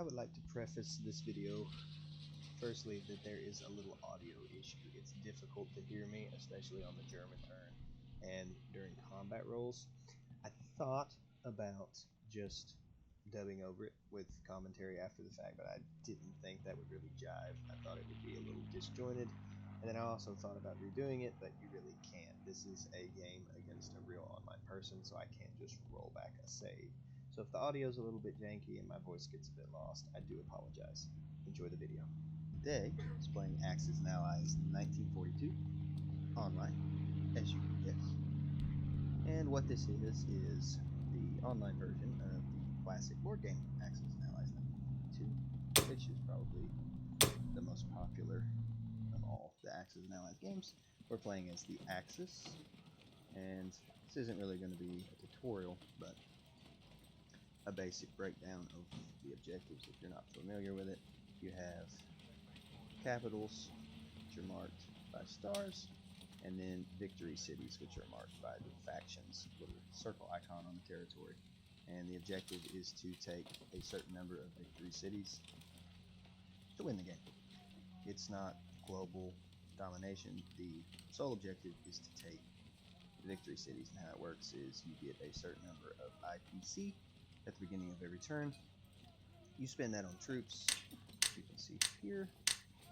I would like to preface this video firstly that there is a little audio issue. It's difficult to hear me, especially on the German turn and during combat rolls. I thought about just dubbing over it with commentary after the fact, but I didn't think that would really jive. I thought it would be a little disjointed, and then I also thought about redoing it, but you really can't. This is a game against a real online person, so I can't just roll back a save. So if the audio is a little bit janky and my voice gets a bit lost, I do apologize. Enjoy the video. Today, I was playing Axis and Allies 1942 online, as you can guess. And what this is the online version of the classic board game Axis and Allies 1942, which is probably the most popular of all the Axis and Allies games. We're playing as the Axis, and this isn't really going to be a tutorial, but a basic breakdown of the objectives if you're not familiar with it. You have capitals, which are marked by stars, and then victory cities, which are marked by the factions with a circle icon on the territory. And the objective is to take a certain number of victory cities to win the game. It's not global domination. The sole objective is to take victory cities, and how it works is you get a certain number of IPC at the beginning of every turn. You spend that on troops, you can see here,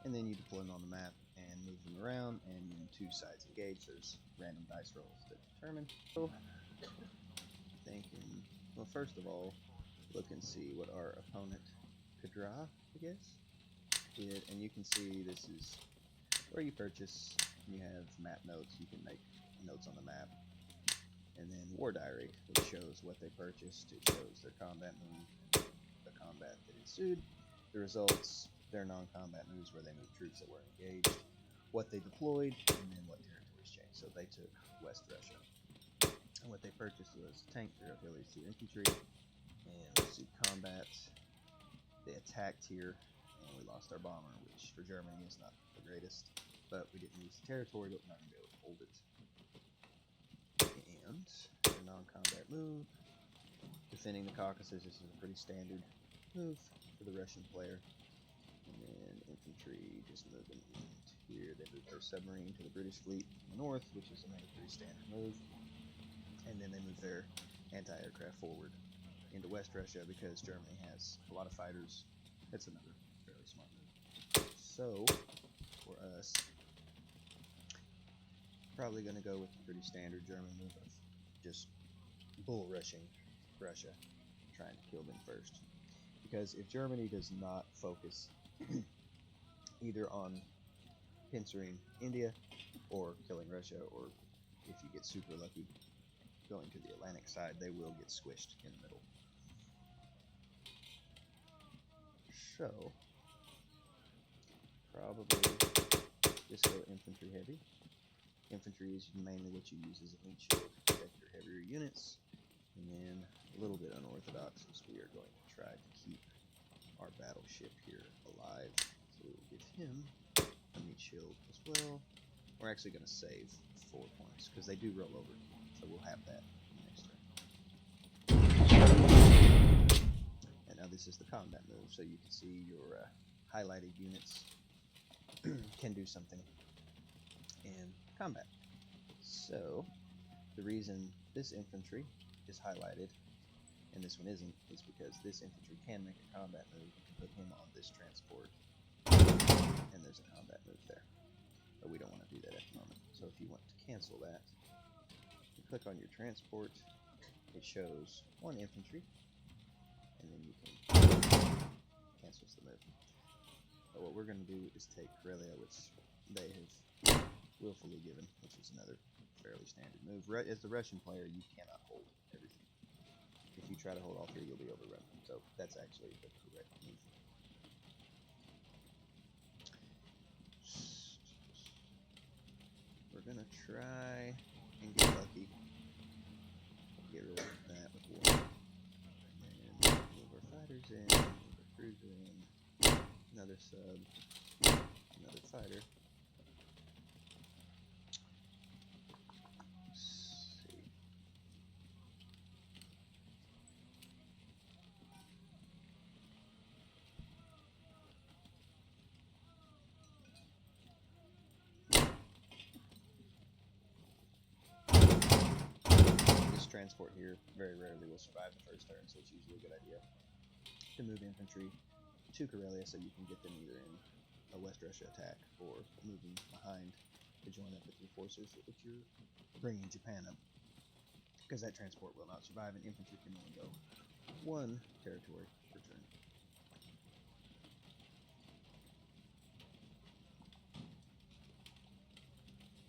and then you deploy them on the map and move them around, and when two sides engage, there's random dice rolls that determine. So, thinking, well, first of all, look and see what our opponent could draw, I guess. And you can see this is where you purchase. You have map notes, you can make notes on the map. And then War Diary, which shows what they purchased. It shows their combat move, the combat that ensued, the results, their non-combat moves where they moved troops that were engaged, what they deployed, and then what territories changed. So they took West Russia. And what they purchased was tank, 3 artillery, 2 infantry, and let's see, combat. They attacked here, and we lost our bomber, which for Germany is not the greatest, but we didn't lose the territory, but we're not going to be able to hold it. And a non-combat move, defending the Caucasus. This is a pretty standard move for the Russian player. And then infantry just moving into here. They moved their submarine to the British fleet in the north, which is another pretty standard move. And then they moved their anti-aircraft forward into West Russia because Germany has a lot of fighters. That's another fairly smart move. So for us, probably going to go with the pretty standard German move of just bull rushing Russia, trying to kill them first. Because if Germany does not focus either on pincering India or killing Russia, or if you get super lucky going to the Atlantic side, they will get squished in the middle. So probably just go infantry heavy. Infantry is mainly what you use as a meat shield to protect your heavier units, and then a little bit unorthodox is we are going to try to keep our battleship here alive. So we will give him a meat shield as well. We're actually going to save 4 points because they do roll over, so we'll have that next turn. And now this is the combat move, so you can see your highlighted units can do something in combat. So the reason this infantry is highlighted and this one isn't is because this infantry can make a combat move. You can put him on this transport, and there's a combat move there, but we don't want to do that at the moment. So if you want to cancel that, you click on your transport, it shows 1 infantry, and then you can cancel the move. But what we're going to do is take Karelia, which they have willfully given, which is another fairly standard move. As the Russian player, you cannot hold everything. If you try to hold all 3, you'll be overrun. So that's actually the correct move. We're gonna try and get lucky. Get rid of that with 1. And then move our fighters in, move our cruiser in, another sub, another fighter. transport here very rarely will survive the first turn, so it's usually a good idea to move infantry to Karelia so you can get them either in a West Russia attack or moving behind to join up with your forces that you're bringing Japan up, because that transport will not survive and infantry can only go one territory per turn.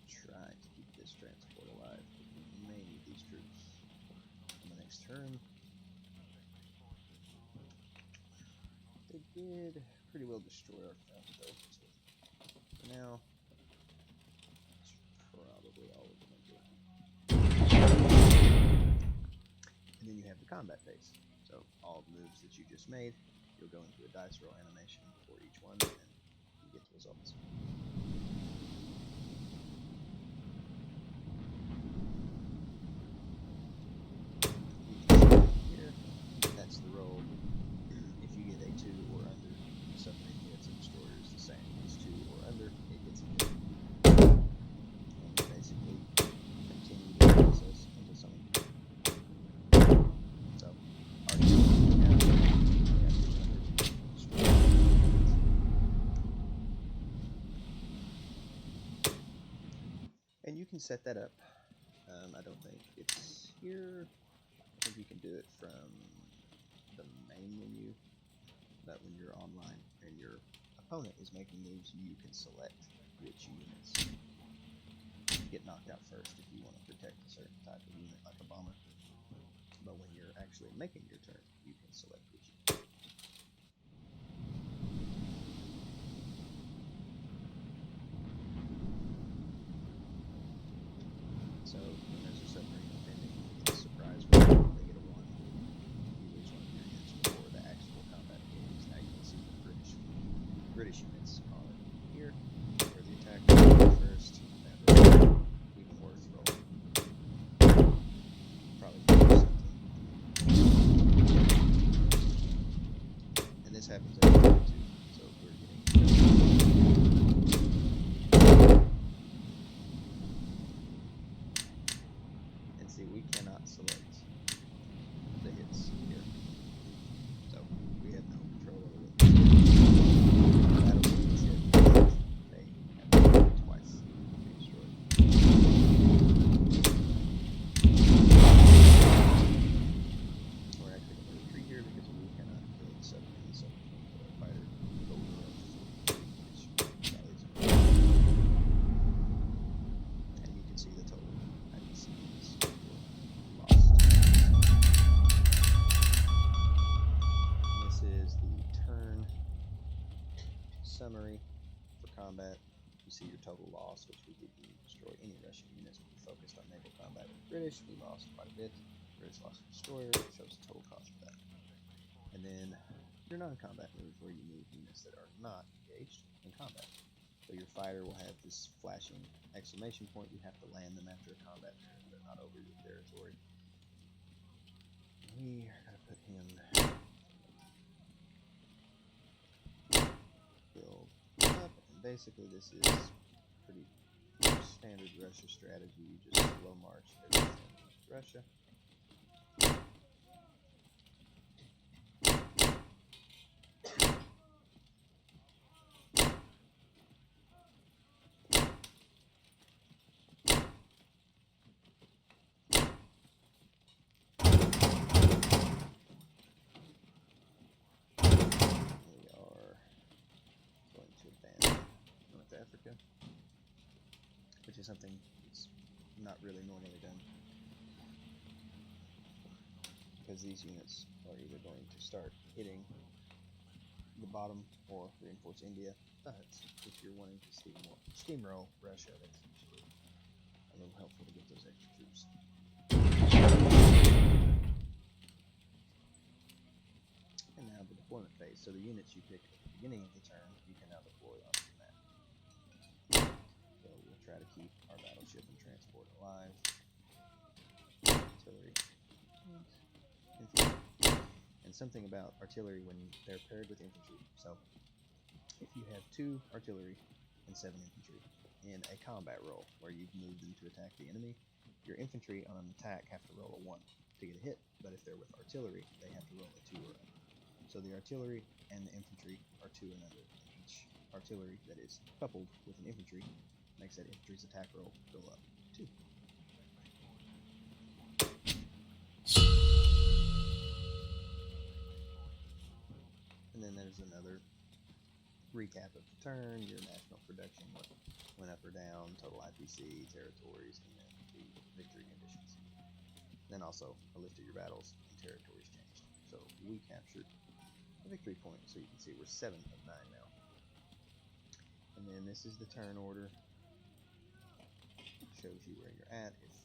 Try to keep this transport alive, but we may need these troops on the next turn. They did pretty well destroy our front though, so for now, that's probably all we're going to do. And then you have the combat phase. So all the moves that you just made, you'll go into a dice roll animation for each one, and you get the results. Here, that's the roll. If you get a 2 or under, submarine hits and destroyer is the same. It's 2 or under, it gets a hit. And you basically continue the process until someone. So, and you can set that up. I don't think it's here. I think you can do it from the main menu, but when you're online and your opponent is making moves, you can select which units get knocked out first if you want to protect a certain type of unit like a bomber. But when you're actually making your turn, you can select which unit. So when there's a submarine defending, you get a surprise roll. They get a 1. You lose one of your units before the actual combat begins. Now you can see the British units are here, where the attack will first. Even worse roll. Probably do something. And this happens every time too. So we're getting. And see, we cannot select the hits here. So we have no control over it. That'll be this hit. They have to hit twice to be destroyed. We're actually going to retreat here because we cannot kill the submarine, so the fighter over of 40 rallies. And you can see the total. I can see these lost. And this is the turn summary for combat. You see your total loss, which we didn't destroy any Russian units. We focused on naval combat with the British. We lost quite a bit. British lost a destroyer. It shows the total cost of that. And then your non-combat move, where you move units that are not engaged in combat. So your fighter will have this flashing exclamation point. You have to land them after a combat turn. They're not over your territory. We are going to put him build up, and basically this is pretty standard Russia strategy. You just slow march everything to Russia. Africa, which is something that's not really normally done, because these units are either going to start hitting the bottom or reinforce India. But if you're wanting to steamroll Russia, that's usually a little helpful to get those extra troops. And now the deployment phase. So the units you picked at the beginning of the turn, you can now deploy onto the map. So we'll try to keep our battleship and transport alive. Artillery. Infantry. And something about artillery when they're paired with infantry. So if you have 2 artillery and 7 infantry in a combat roll where you've moved them to attack the enemy, Your infantry on an attack have to roll a 1 to get a hit, but if they're with artillery, they have to roll a 2 or under. So the artillery and the infantry are 2 and under. Each artillery that is coupled with an infantry makes that infantry's attack roll go up 2. And then there's another recap of the turn, your national production, what went up or down, total IPC, territories, and then the victory conditions. Then also a list of your battles and territories changed. So we captured a victory point, so you can see we're 7 of 9 now. And then this is the turn order. Shows you where you're at if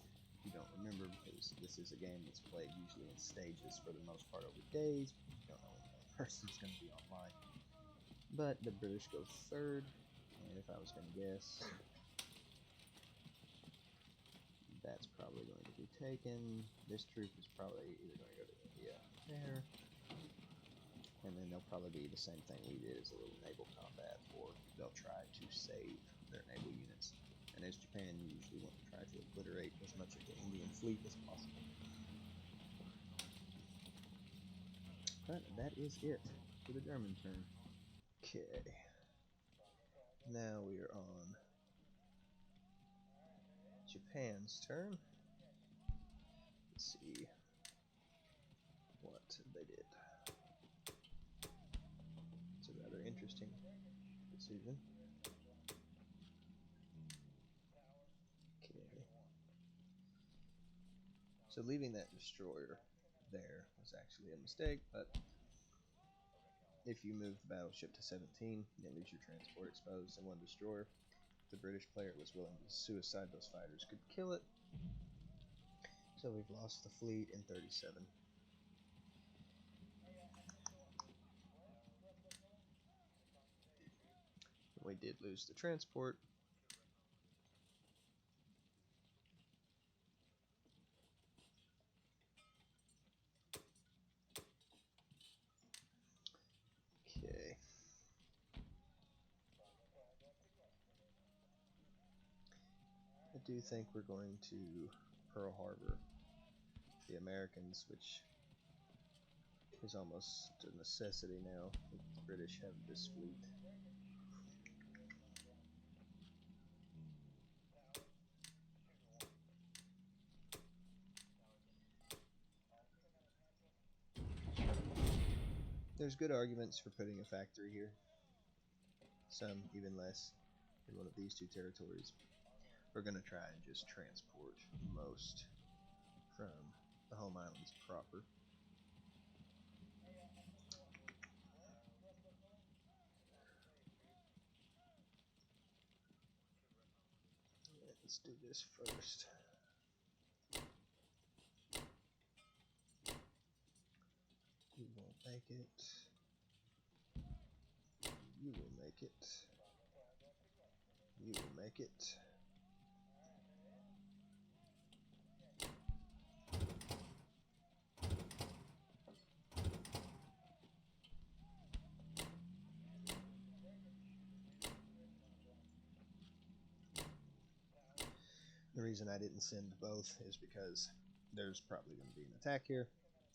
you don't remember, because this is a game that's played usually in stages for the most part over days. You don't know when one person's going to be online. But the British go 3rd, and if I was going to guess, that's probably going to be taken. This troop is probably either going to go to India there, and then they'll probably be the same thing we did as a little naval combat, or they'll try to save their naval units. And as Japan, you usually want to try to obliterate as much of the Indian fleet as possible. But that is it for the German turn. Okay. Now we are on Japan's turn. Let's see what they did. It's a rather interesting decision. Okay. So leaving that destroyer there was actually a mistake, but if you move the battleship to 17, you lose your transport exposed and one destroyer. If the British player was willing to suicide those fighters, could kill it. So we've lost the fleet in 37. We did lose the transport. Okay. I do think we're going to Pearl Harbor the Americans, which is almost a necessity now that the British have this fleet. There's good arguments for putting a factory here, some even less in one of these two territories. We're going to try and just transport most from the home islands proper. Let's do this first. You won't make it. You will make it. You will make it. The reason I didn't send both is because there's probably going to be an attack here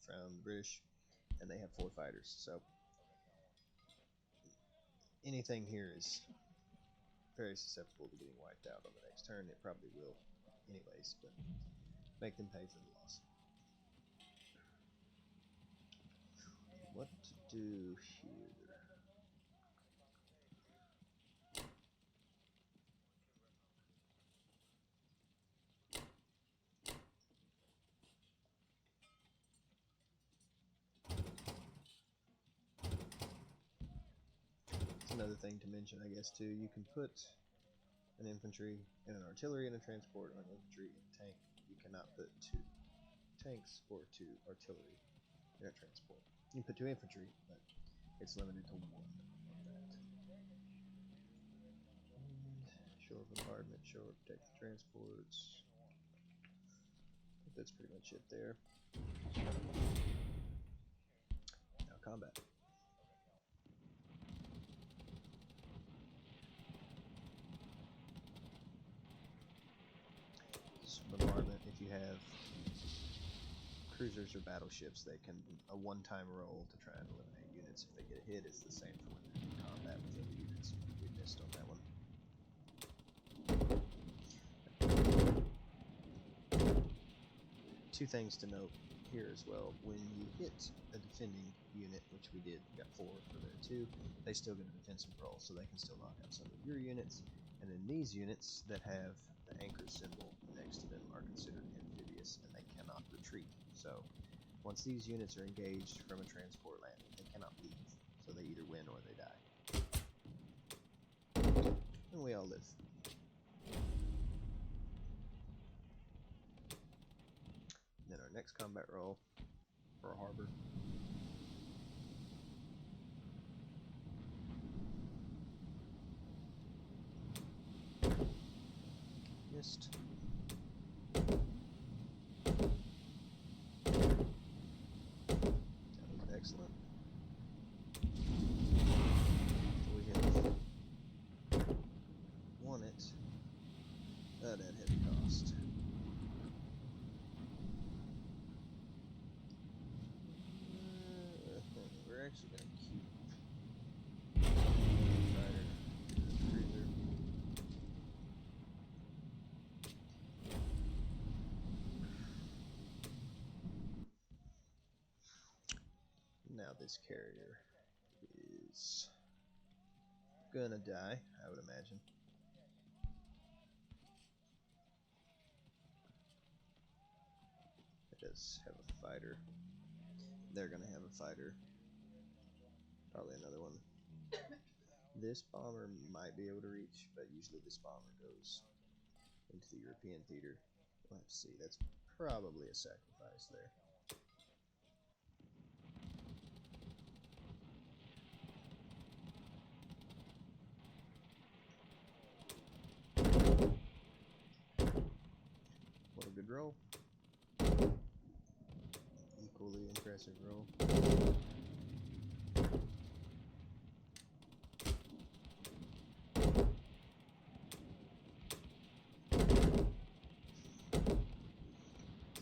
from the British, and they have 4 fighters, so anything here is very susceptible to getting wiped out on the next turn. It probably will anyways, but make them pay for the loss. What to do here? Another thing to mention, I guess, too, you can put an infantry and an artillery in a transport, or an infantry in a tank. You cannot put 2 tanks or 2 artillery in a transport. You can put 2 infantry, but it's limited to 1 of that. And shore bombardment, shore protect the transports. I think that's pretty much it there. Now combat. Bombardment, if have cruisers or battleships, they can a one-time roll to try and eliminate units. If they get a hit, it's the same for when they're in combat with other units. We missed on that one. Two things to note here as well. When you hit a defending unit, which we did, we got 4 for their 2, they still get a defensive roll, so they can still knock out some of your units. And then these units that have the anchor symbol next to them are considered amphibious, and they cannot retreat. So once these units are engaged from a transport landing, they cannot leave. So they either win or they die. And we all live. Then our next combat roll for a harbor. Missed. That was excellent. We have won it at heavy cost. We're actually going to keep fighter cruiser. Now this carrier is gonna die, I would imagine. It does have a fighter. They're gonna have a fighter. Probably another one. This bomber might be able to reach, but usually this bomber goes into the European theater. We'll have to see. That's probably a sacrifice there. What a good roll. Equally impressive roll.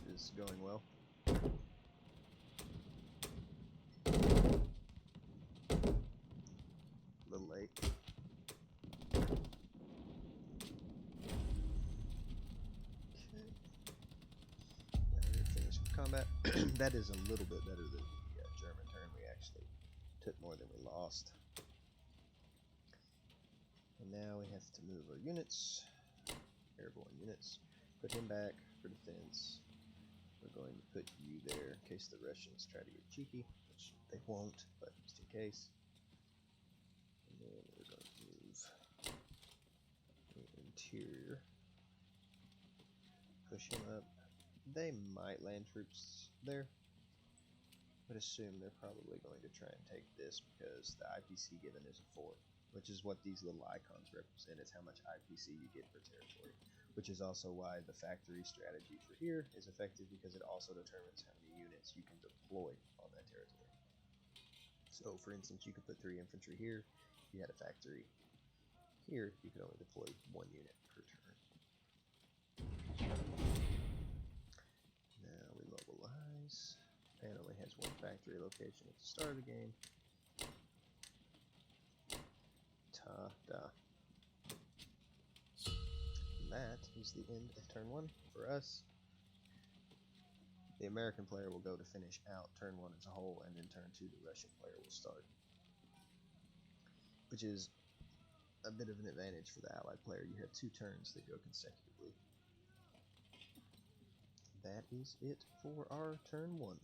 This is going well. A little late. Combat. That is a little bit better than the German turn. We actually took more than we lost. And now we have to move our units, airborne units, put him back for defense. We're going to put you there in case the Russians try to get cheeky, which they won't, but just in case. And then we're going to move the interior, push him up. They might land troops there, but assume they're probably going to try and take this because the IPC given is a 4, which is what these little icons represent. It's how much IPC you get per territory, which is also why the factory strategy for here is effective because it also determines how many units you can deploy on that territory. So, for instance, you could put 3 infantry here. If you had a factory here, you could only deploy 1 unit per turn. Japan only has 1 factory location at the start of the game. Ta-da. And that is the end of turn 1 for us. The American player will go to finish out turn 1 as a whole, and then turn 2 the Russian player will start. Which is a bit of an advantage for the Allied player. You have 2 turns that go consecutively. That is it for our turn 1.